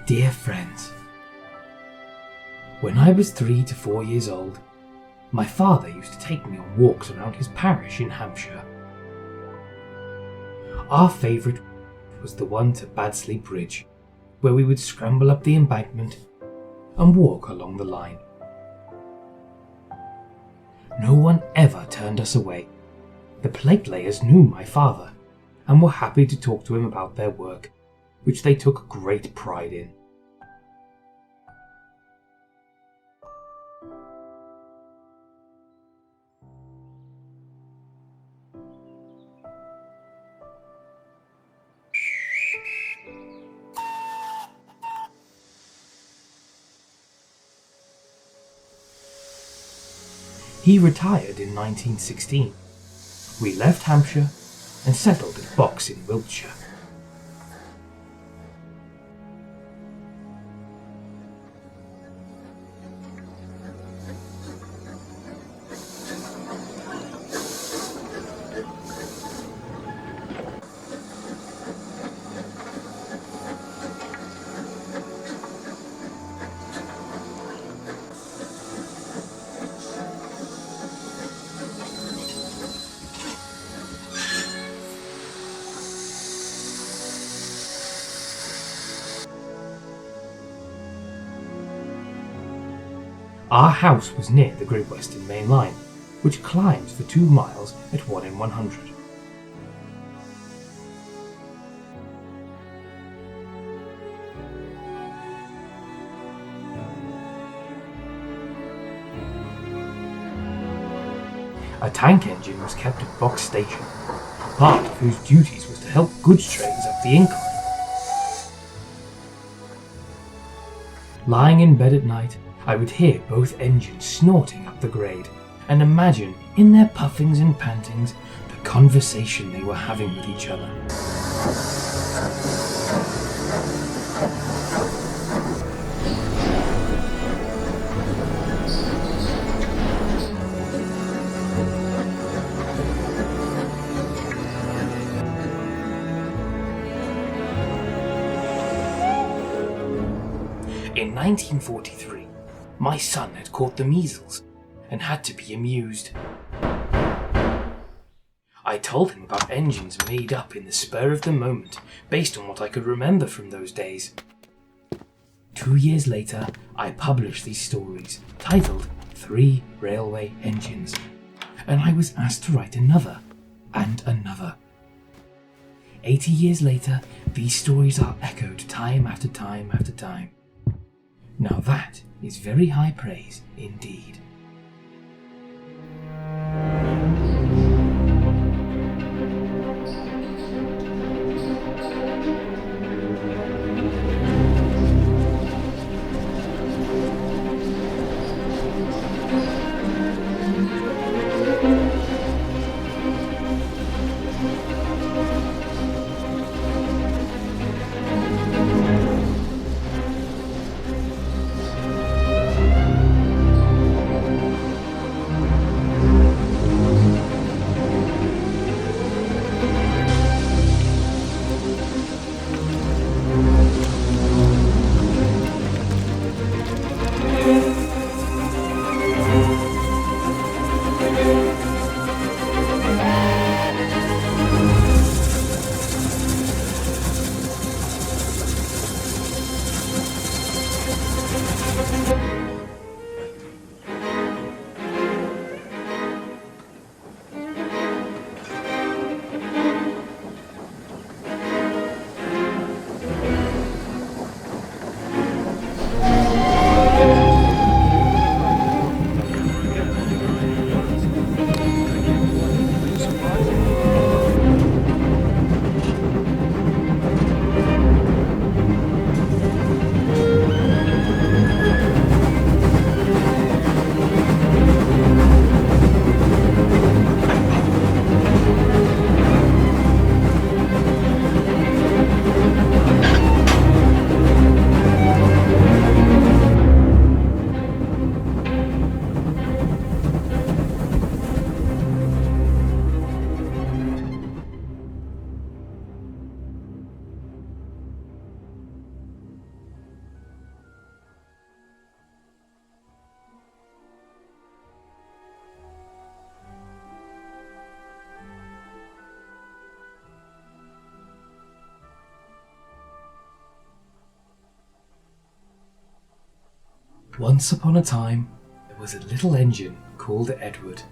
Dear friends, when I was 3 to 4 years old, my father used to take me on walks around his parish in Hampshire. Our favourite was the one to Baddesley Bridge, where we would scramble up the embankment and walk along the line. No one ever turned us away. The plate layers knew my father and were happy to talk to him about their work, which they took great pride in. He retired in 1916. We left Hampshire and settled at Box in Wiltshire. Our house was near the Great Western Main Line, which climbs for 2 miles at 1 in 100. A tank engine was kept at Box Station, part of whose duties was to help goods trains up the incline. Lying in bed at night, I would hear both engines snorting up the grade and imagine, in their puffings and pantings, the conversation they were having with each other. In 1943, my son had caught the measles and had to be amused. I told him about engines made up in the spur of the moment based on what I could remember from those days. 2 years later, I published these stories, titled 3 Railway Engines, and I was asked to write another and another. 80 years later, these stories are echoed time after time after time. Now that is very high praise indeed. Once upon a time, there was a little engine called Edward.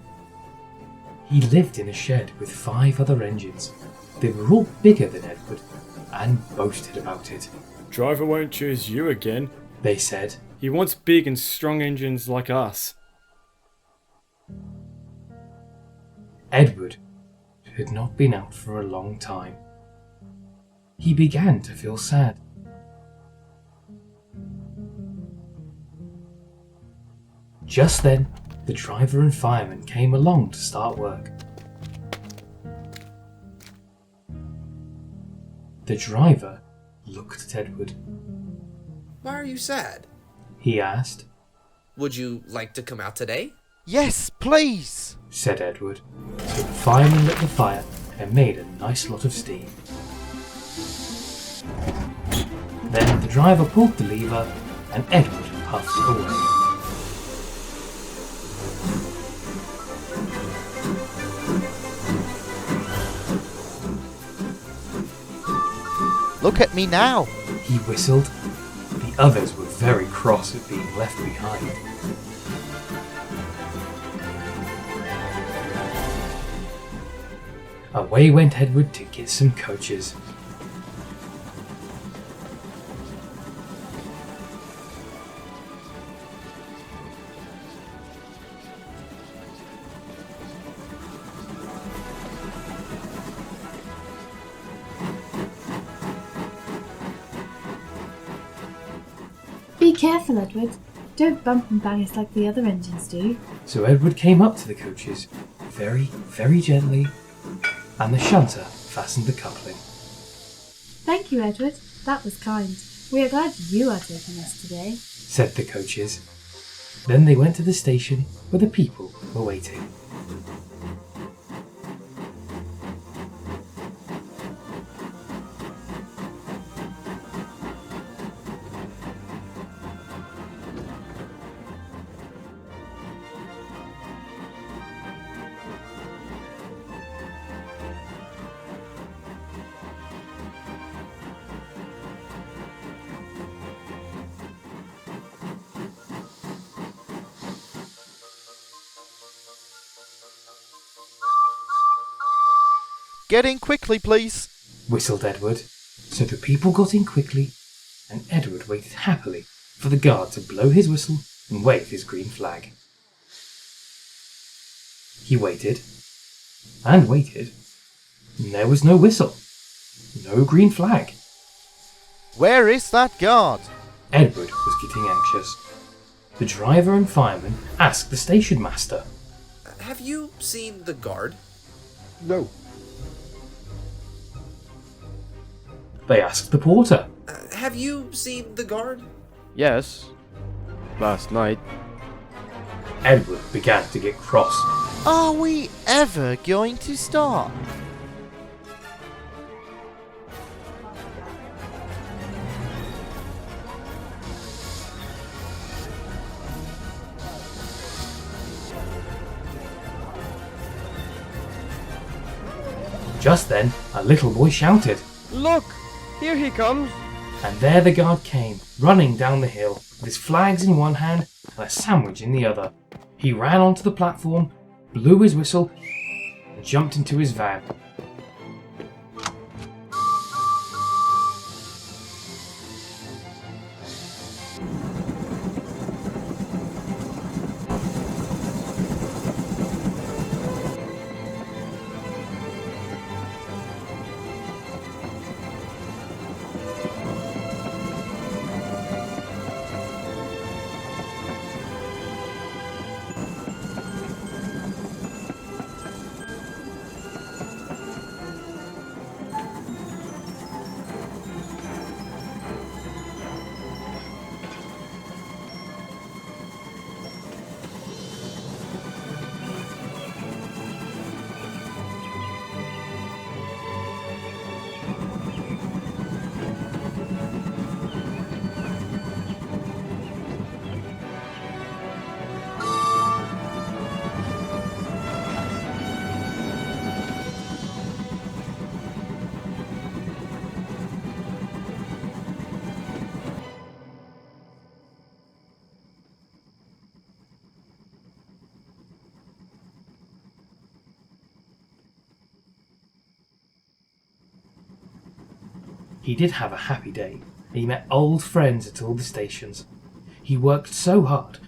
He lived in a shed with 5 other engines. They were all bigger than Edward and boasted about it. Driver won't choose you again. They said. He wants big and strong engines like us. Edward had not been out for a long time. He began to feel sad. Just then, the driver and fireman came along to start work. The driver looked at Edward. Why are you sad? He asked. Would you like to come out today? Yes, please, said Edward. So the fireman lit the fire and made a nice lot of steam. Then the driver pulled the lever and Edward puffed away. look at me now. He whistled. The others were very cross at being left behind. Away went Edward to get some coaches. Be careful, Edward. Don't bump and bang us like the other engines do. So Edward came up to the coaches, very, very gently, and the shunter fastened the coupling. Thank you, Edward. That was kind. We are glad you are taking us today, said the coaches. Then they went to the station where the people were waiting. Get in quickly, please, whistled Edward. So the people got in quickly, and Edward waited happily for the guard to blow his whistle and wave his green flag. He waited, and waited, and there was no whistle, no green flag. Where is that guard? Edward was getting anxious. The driver and fireman asked the station master. Have you seen the guard? No. They asked the porter. Have you seen the guard? Yes. Last night. Edward began to get cross. Are we ever going to start? Just then, a little boy shouted. Look! Here he comes! And there the guard came, running down the hill, with his flags in one hand and a sandwich in the other. He ran onto the platform, blew his whistle, and jumped into his van. He did have a happy day. He met old friends at all the stations. He worked so hard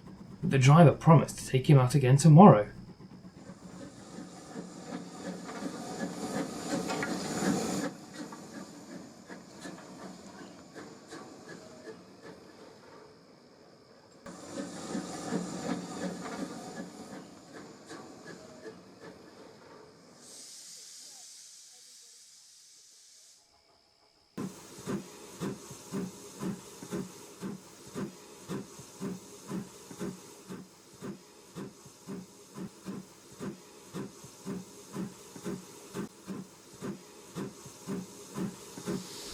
that the driver promised to take him out again tomorrow.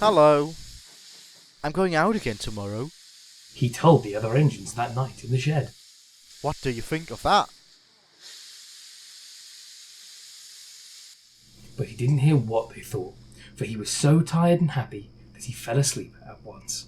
Hello. I'm going out again tomorrow. He told the other engines that night in the shed. What do you think of that? But he didn't hear what they thought, for he was so tired and happy that he fell asleep at once.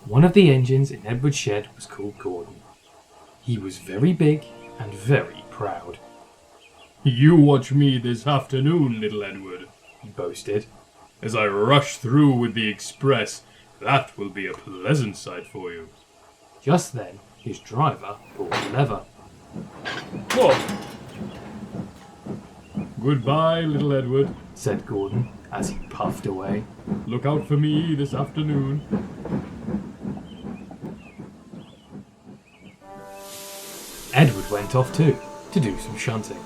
One of the engines in Edward's shed was called Gordon. He was very big and very proud. You watch me this afternoon, little Edward, He boasted. as I rush through with the express. That will be a pleasant sight for you. Just then, his driver pulled the lever. Whoa! Goodbye, little Edward. Said Gordon as he puffed away. Look out for me this afternoon. Edward went off too, to do some shunting.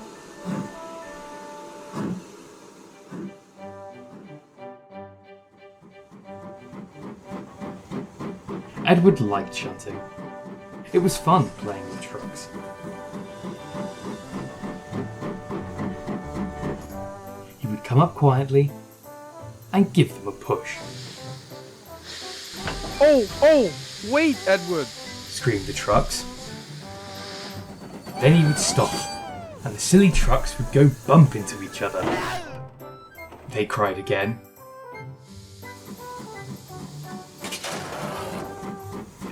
Edward liked shunting. It was fun playing with trucks. He would come up quietly and give them a push. Oh, wait, Edward. Screamed the trucks. Then he would stop, and the silly trucks would go bump into each other. They cried again.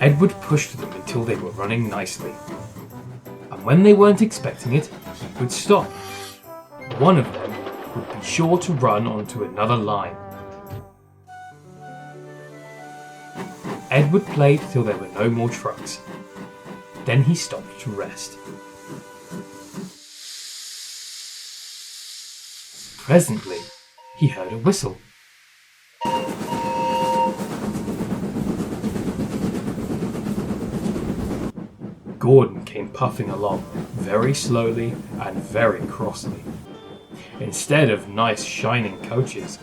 Edward pushed them until they were running nicely. And when they weren't expecting it, he would stop. One of them would be sure to run onto another line. Edward played till there were no more trucks. Then he stopped to rest. Presently, he heard a whistle. Gordon came puffing along, very slowly and very crossly. Instead of nice shining coaches,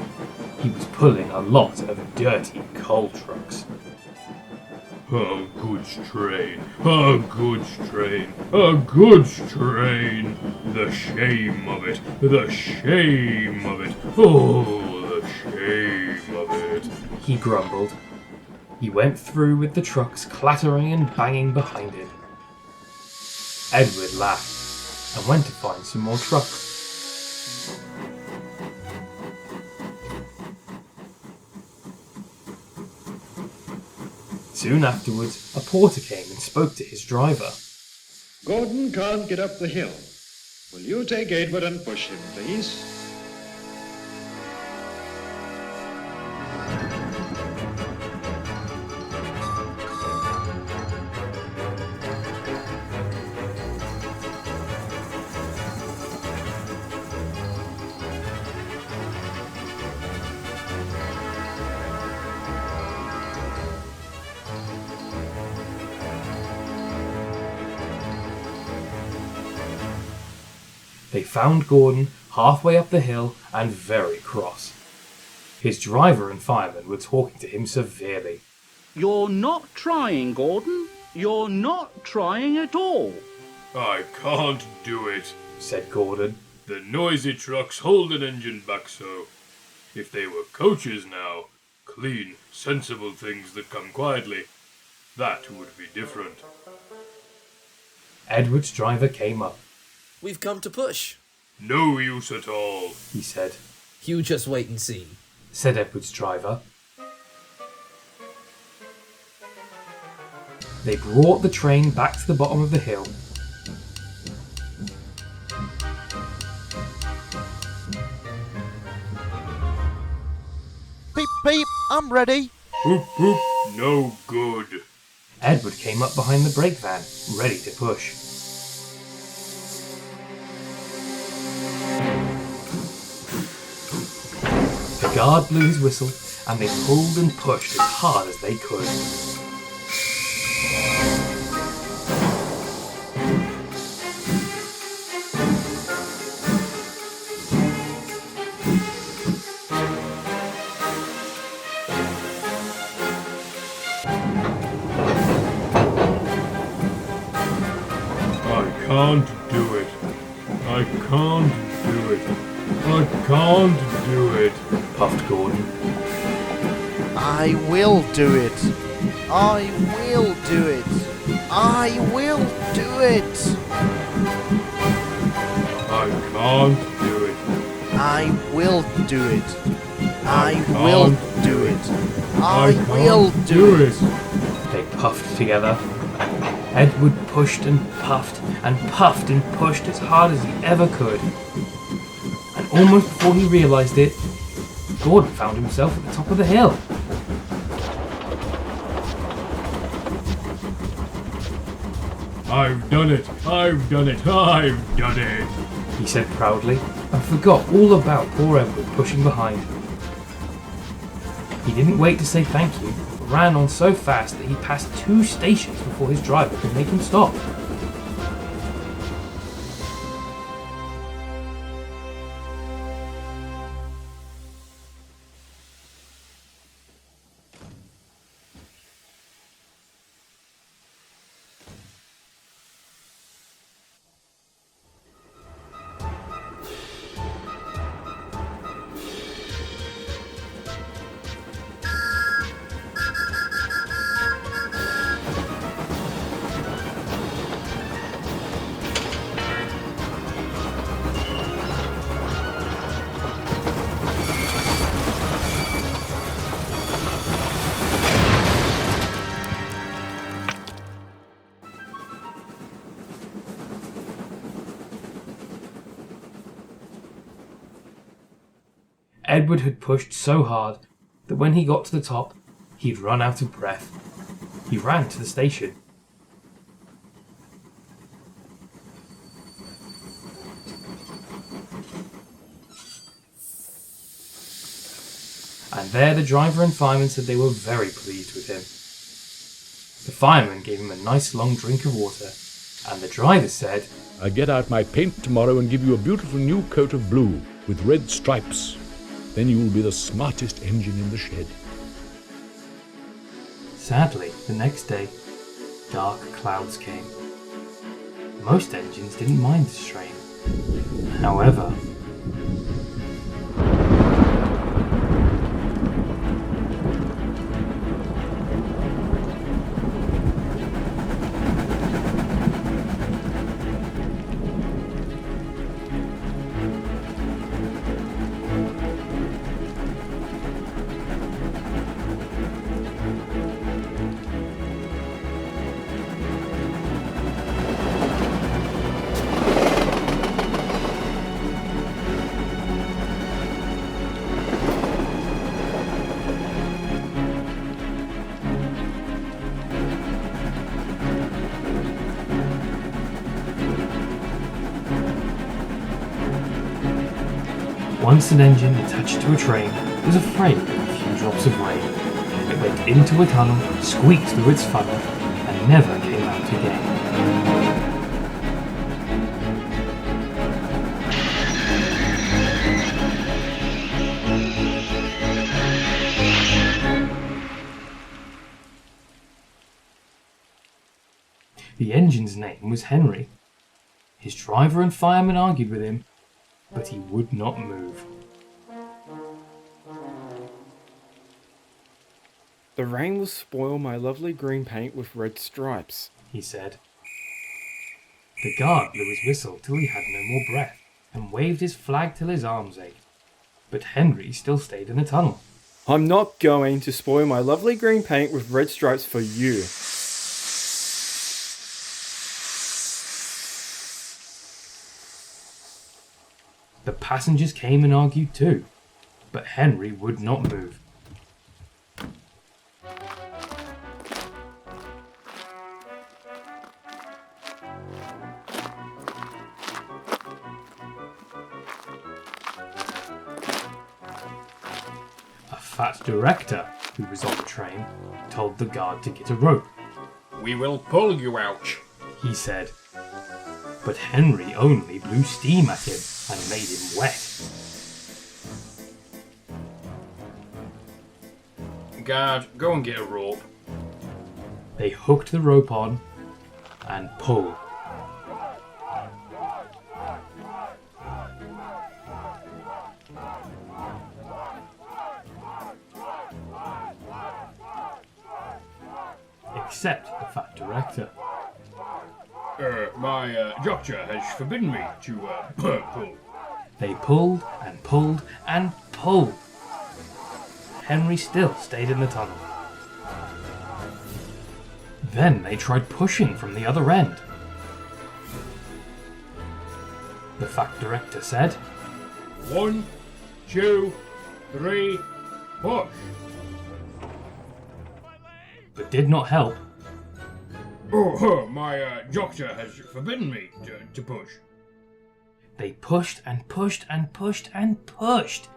he was pulling a lot of dirty coal trucks. A goods train, a goods train, a goods train. The shame of it, the shame of it, oh, the shame of it. He grumbled. He went through with the trucks clattering and banging behind him. Edward laughed and went to find some more trucks. Soon afterwards, a porter came and spoke to his driver. Gordon can't get up the hill. Will you take Edward and push him, please? They found Gordon halfway up the hill and very cross. His driver and fireman were talking to him severely. You're not trying, Gordon. You're not trying at all. I can't do it, Said Gordon. The noisy trucks hold an engine back so. If they were coaches now, clean, sensible things that come quietly, that would be different. Edward's driver came up. We've come to push. No use at all. He said. You just wait and see. Said Edward's driver. They brought the train back to the bottom of the hill. Beep beep, I'm ready. Whoop whoop, no good. Edward came up behind the brake van, ready to push. The guard blew his whistle, and they pulled and pushed as hard as they could. I can't do it. I can't do it. I can't do it. Puffed Gordon. I will do it. I will do it. I will do it. I can't do it. I will do it. I can't will do it. I can't will do it. They puffed together. Edward pushed and puffed and pushed as hard as he ever could. And almost before he realised it, Gordon found himself at the top of the hill. I've done it. I've done it. I've done it. He said proudly, and forgot all about poor Edward pushing behind. He didn't wait to say thank you, but ran on so fast that he passed 2 stations before his driver could make him stop. Edward had pushed so hard that when he got to the top, he'd run out of breath. He ran to the station. And there the driver and fireman said they were very pleased with him. The fireman gave him a nice long drink of water, and the driver said, I'll get out my paint tomorrow and give you a beautiful new coat of blue with red stripes. Then you will be the smartest engine in the shed. Sadly, the next day, dark clouds came. Most engines didn't mind the strain. However, once an engine attached to a train was afraid of a few drops of rain. It went into a tunnel, squeaked through its funnel, and never came out again. engine's name was Henry. His driver and fireman argued with him, but he would not move. The rain will spoil my lovely green paint with red stripes, he said. The guard blew his whistle till he had no more breath, and waved his flag till his arms ached. But Henry still stayed in the tunnel. I'm not going to spoil my lovely green paint with red stripes for you. The passengers came and argued too, but Henry would not move. A fat director, who was on the train, told the guard to get a rope. We will pull you out, he said. But Henry only blew steam at him and made him wet. Guard, go and get a rope. They hooked the rope on and pulled. Except the fat director. My doctor has forbidden me to pull. They pulled and pulled and pulled. Henry still stayed in the tunnel. Then they tried pushing from the other end. The fat director said, 1, 2, 3, push. but did not help. Oh, my doctor has forbidden me to push. They pushed and pushed and pushed and pushed,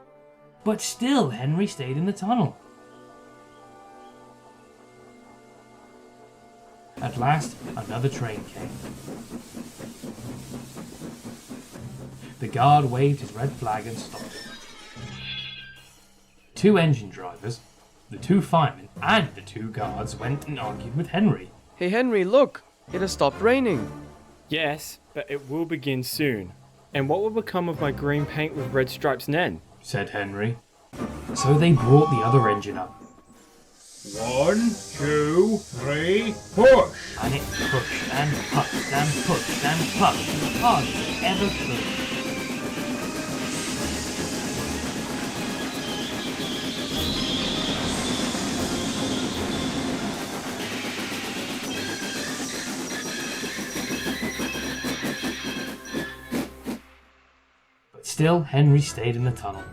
but still Henry stayed in the tunnel. At last, another train came. The guard waved his red flag and stopped it. 2 engine drivers, the 2 firemen, and the 2 guards went and argued with Henry. Hey Henry, look! It has stopped raining. Yes, but it will begin soon. And what will become of my green paint with red stripes then? Said Henry. So they brought the other engine up. 1, 2, 3, push! And it pushed and puffed and pushed and puffed as hard as it ever could. But still, Henry stayed in the tunnel.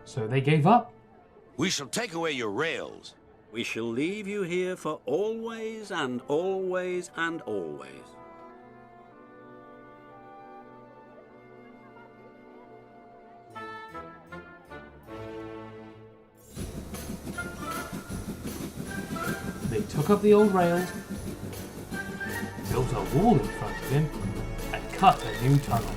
So they gave up. We shall take away your rails. We shall leave you here for always and always and always. They took up the old rails, built a wall in front of him, and cut a new tunnel.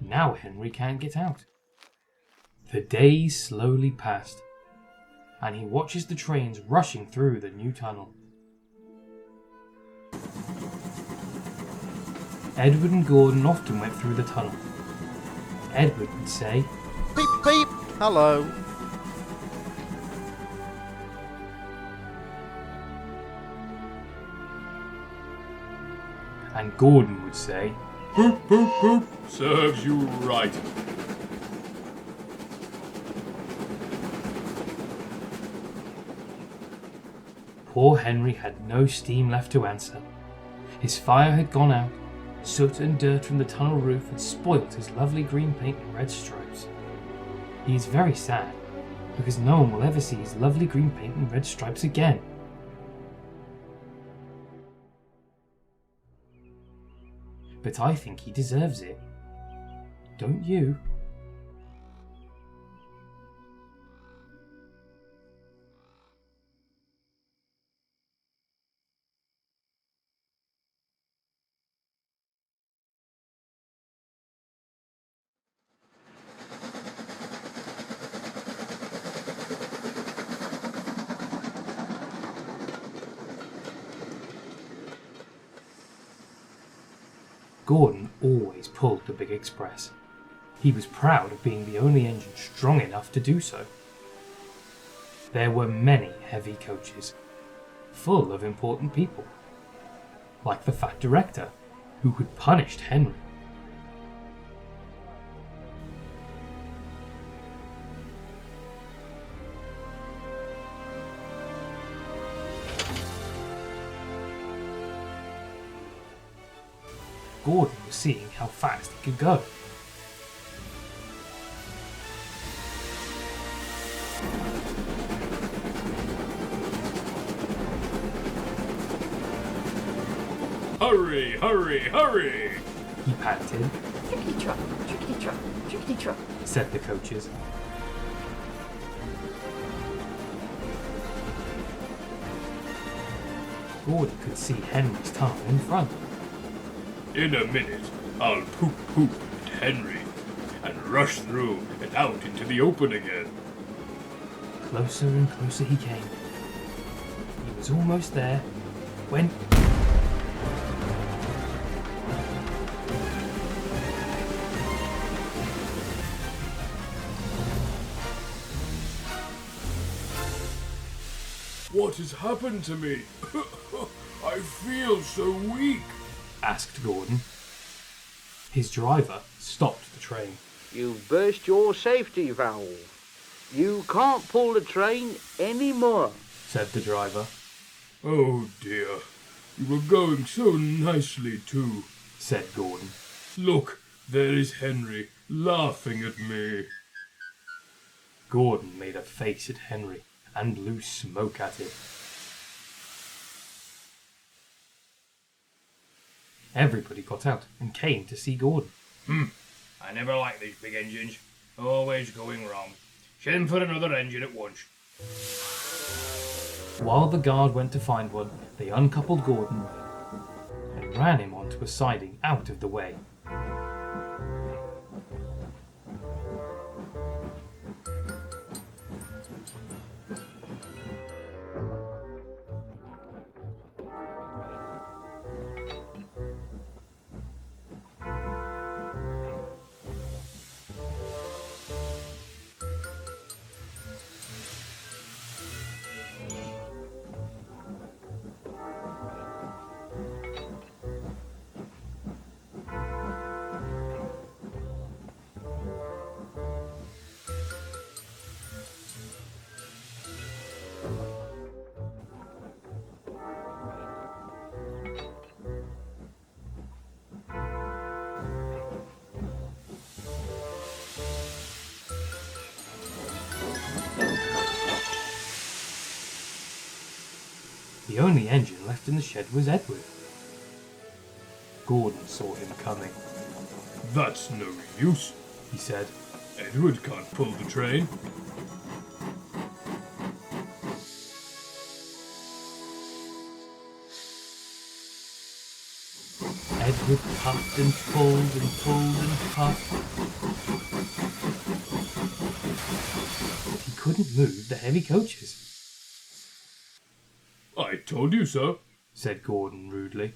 Now Henry can't get out. The days slowly passed, and he watches the trains rushing through the new tunnel. Edward and Gordon often went through the tunnel. Edward would say, Beep beep, hello. and Gordon would say, Boop, boop, boop. Serves you right. Poor Henry had no steam left to answer. His fire had gone out. Soot and dirt from the tunnel roof had spoilt his lovely green paint and red stripes. He is very sad, because no one will ever see his lovely green paint and red stripes again. But I think he deserves it. Don't you? Gordon always pulled the big express. He was proud of being the only engine strong enough to do so. There were many heavy coaches, full of important people, like the fat director, who had punished Henry. Gordon was seeing how fast he could go. Hurry, hurry, hurry! He panted, Trickety-trot, trickety-trot, trickety-trot. said the coaches. Gordon could see Henry's tunnel in front. In a minute, I'll poop at Henry and rush through and out into the open again. Closer and closer he came. He was almost there when... What has happened to me? I feel so weak. asked Gordon. His driver stopped the train. You've burst your safety valve. You can't pull the train anymore, said the driver. Oh dear, you were going so nicely too, said Gordon. Look, there is Henry, laughing at me. Gordon made a face at Henry and blew smoke at it. Everybody got out and came to see Gordon. I never like these big engines. Always going wrong. Send for another engine at once. While the guard went to find one, they uncoupled Gordon and ran him onto a siding out of the way. The only engine left in the shed was Edward. Gordon saw him coming. That's no use, he said. Edward can't pull the train. Edward puffed and pulled and pulled and puffed. But he couldn't move the heavy coaches. I told you so, said Gordon rudely.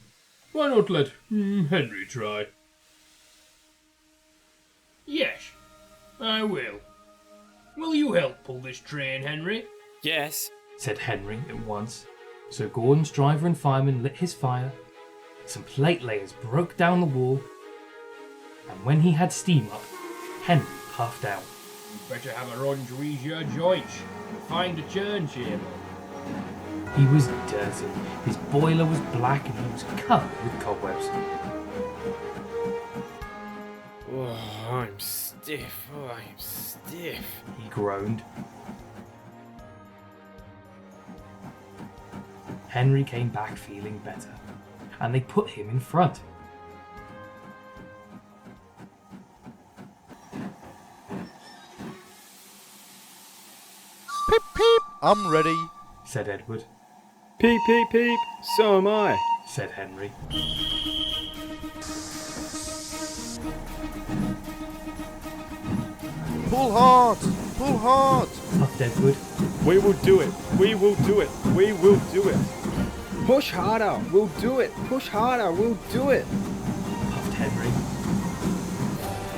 Why not let Henry try? Yes, I will. Will you help pull this train, Henry? Yes, said Henry at once. So Gordon's driver and fireman lit his fire. Some plate layers broke down the wall, and when he had steam up, Henry puffed out. You better have a run to ease your joints and find a turn table. He was dirty, his boiler was black, and he was covered with cobwebs. Oh, I'm stiff. Oh, I'm stiff. He groaned. Henry came back feeling better, and they put him in front. Peep, peep, I'm ready, Said Edward. Peep, peep, peep. So am I. Said Henry. Pull hard, pull hard. Puffed Edward. We will do it. We will do it. We will do it. Push harder. We'll do it. Push harder. We'll do it. Puffed Henry.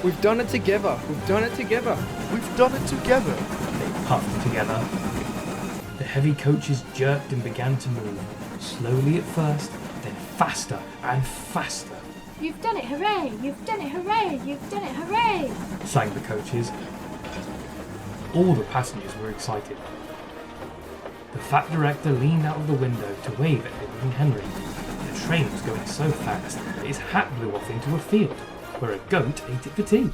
We've done it together. We've done it together. We've done it together. They puffed together. The heavy coaches jerked and began to move, slowly at first, then faster and faster, You've done it, hooray! You've done it, hooray! You've done it, hooray! sang the coaches. All the passengers were excited. The fat director leaned out of the window to wave at Edward and Henry. The train was going so fast that his hat blew off into a field, where a goat ate it for tea.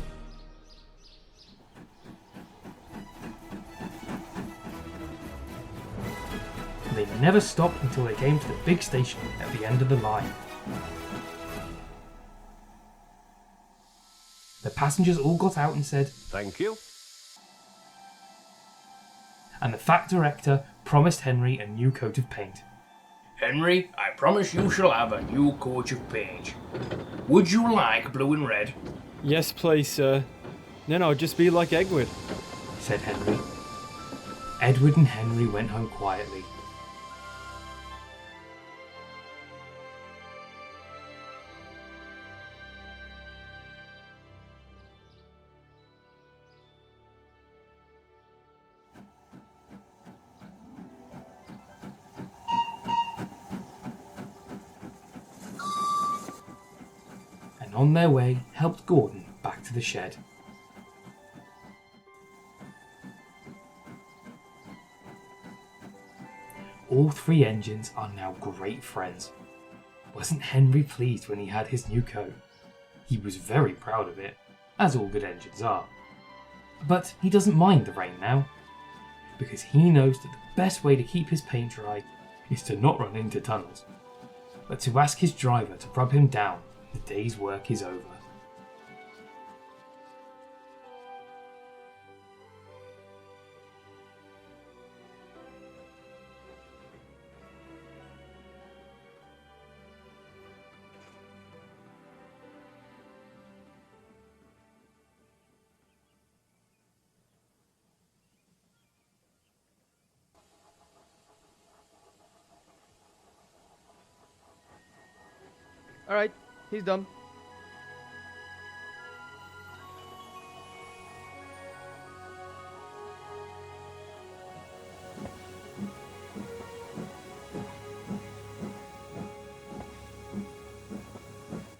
They never stopped until they came to the big station at the end of the line. The passengers all got out and said, Thank you. and the fat director promised Henry a new coat of paint. Henry, I promise you shall have a new coat of paint. Would you like blue and red? Yes, please, sir. Then I'll just be like Edward. Said Henry. Edward and Henry went home quietly. And on their way helped Gordon back to the shed. All three engines are now great friends. Wasn't Henry pleased when he had his new coat? He was very proud of it, as all good engines are. But he doesn't mind the rain now, because he knows that the best way to keep his paint dry is to not run into tunnels, but to ask his driver to rub him down when the day's work is over. Alright, he's done.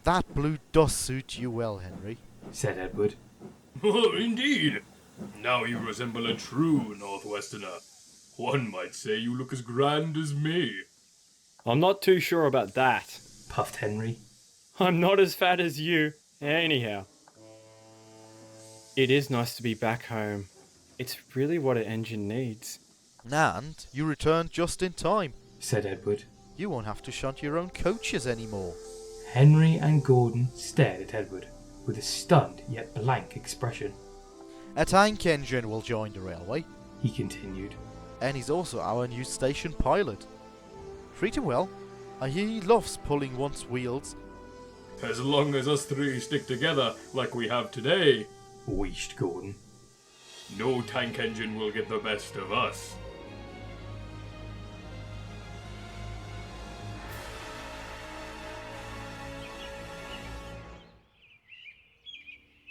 That blue does suit you well, Henry, said Edward. Oh, indeed. Now you resemble a true Northwesterner. One might say you look as grand as me. I'm not too sure about that. Puffed Henry. I'm not as fat as you. Anyhow. It is nice to be back home. It's really what an engine needs. And you returned just in time, said Edward. You won't have to shunt your own coaches anymore. Henry and Gordon stared at Edward with a stunned yet blank expression. A tank engine will join the railway, he continued. And he's also our new station pilot. Treat him well. I hear he loves pulling one's wheels. As long as us three stick together like we have today, wheezed Gordon. No tank engine will get the best of us.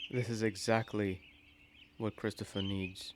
This is exactly what Christopher needs.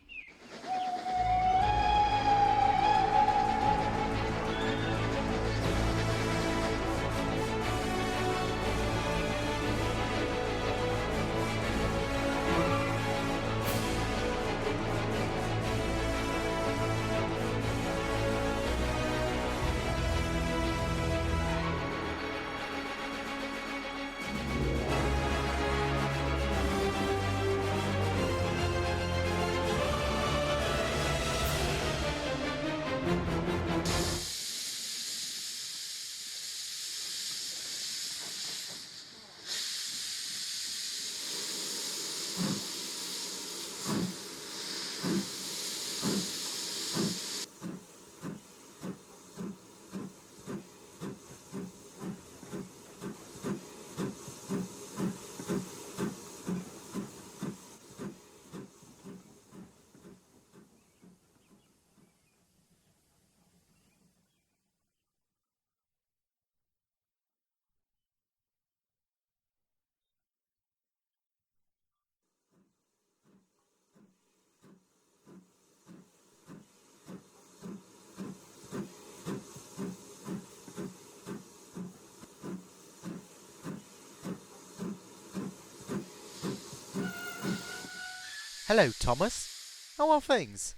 Hello, Thomas. How are things?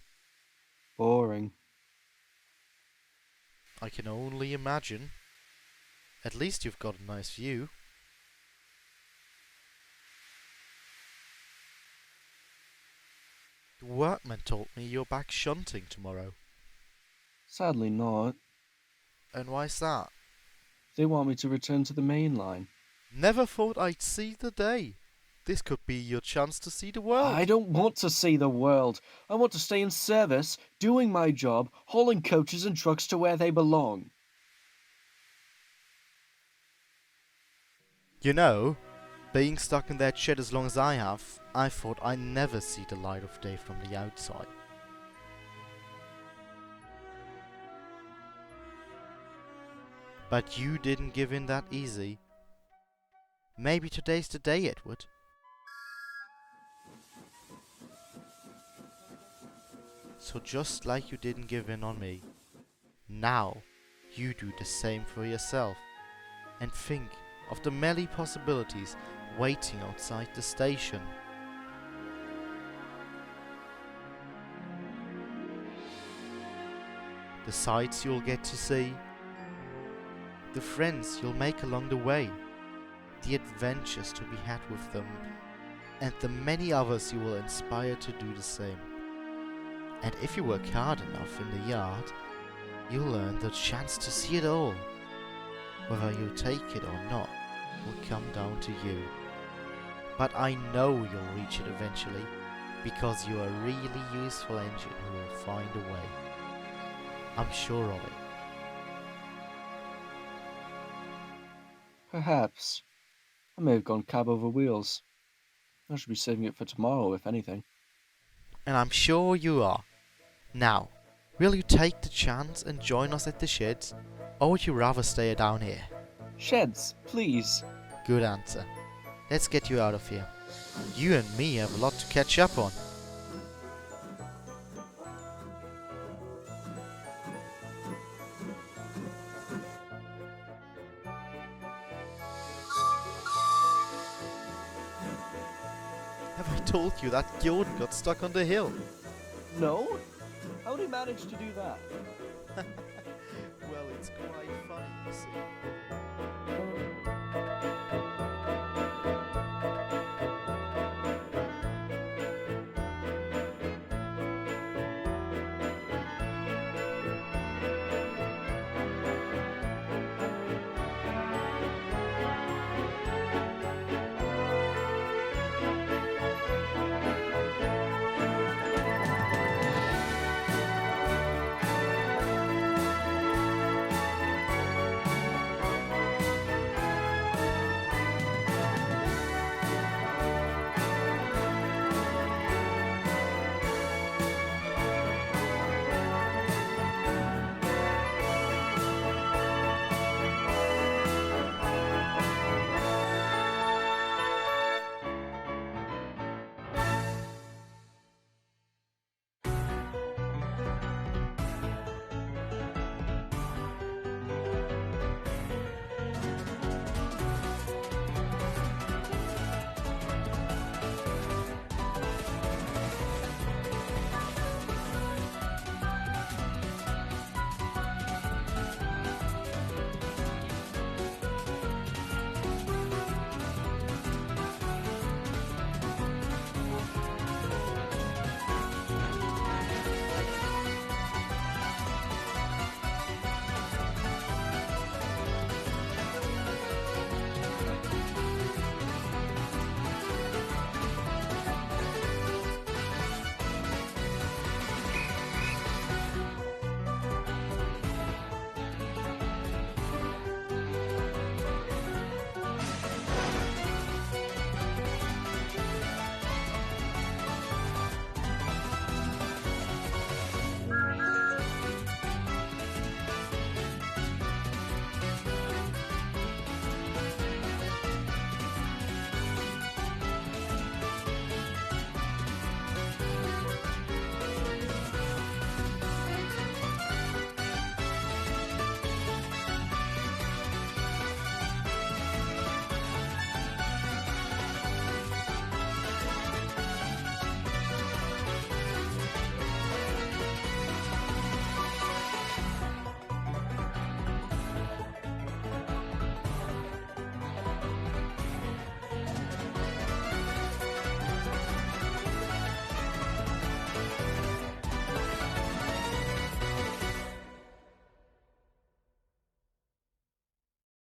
Boring. I can only imagine. At least you've got a nice view. The workman told me you're back shunting tomorrow. Sadly not. And why's that? They want me to return to the main line. Never thought I'd see the day. This could be your chance to see the world. I don't want to see the world. I want to stay in service, doing my job, hauling coaches and trucks to where they belong. You know, being stuck in that shed as long as I have, I thought I'd never see the light of day from the outside. But you didn't give in that easy. Maybe today's the day, Edward. So just like you didn't give in on me, now you do the same for yourself. And think of the many possibilities waiting outside the station. The sights you'll get to see, the friends you'll make along the way, the adventures to be had with them, and the many others you will inspire to do the same. And if you work hard enough in the yard, you'll earn the chance to see it all. Whether you take it or not will come down to you. But I know you'll reach it eventually, because you're a really useful engine who will find a way. I'm sure of it. Perhaps. I may have gone cab over wheels. I should be saving it for tomorrow, if anything. And I'm sure you are. Now, will you take the chance and join us at the sheds, or would you rather stay down here? Sheds, please. Good answer. Let's get you out of here. You and me have a lot to catch up on. Have I told you that Jordan got stuck on the hill? No? How did he manage to do that? Well, it's quite funny, you see.